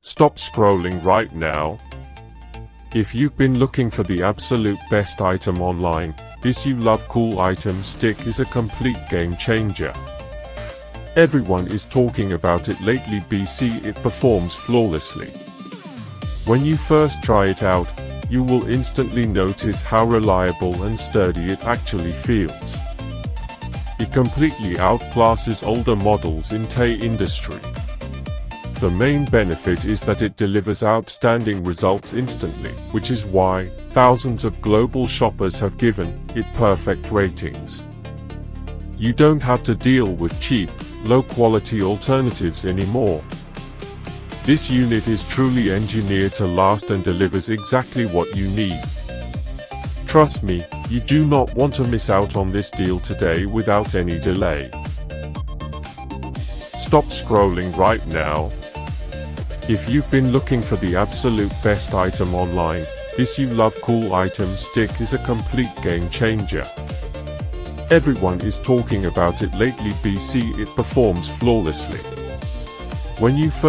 Stop scrolling right now. If you've been looking for the absolute best item online, this You Love Cool item stick is a complete game changer. Everyone is talking about it lately. It performs flawlessly. When you first try it out, you will instantly notice how reliable and sturdy it actually feels. It completely outclasses older models in the industry. The main benefit is that it delivers outstanding results instantly, which is why thousands of global shoppers have given it perfect ratings. You don't have to deal with cheap, low-quality alternatives anymore. This unit is truly engineered to last and delivers exactly what you need. Trust me, you do not want to miss out on this deal today without any delay. Stop scrolling right now. If you've been looking for the absolute best item online, this You Love Cool item stick is a complete game changer. Everyone is talking about it lately. It performs flawlessly. When you first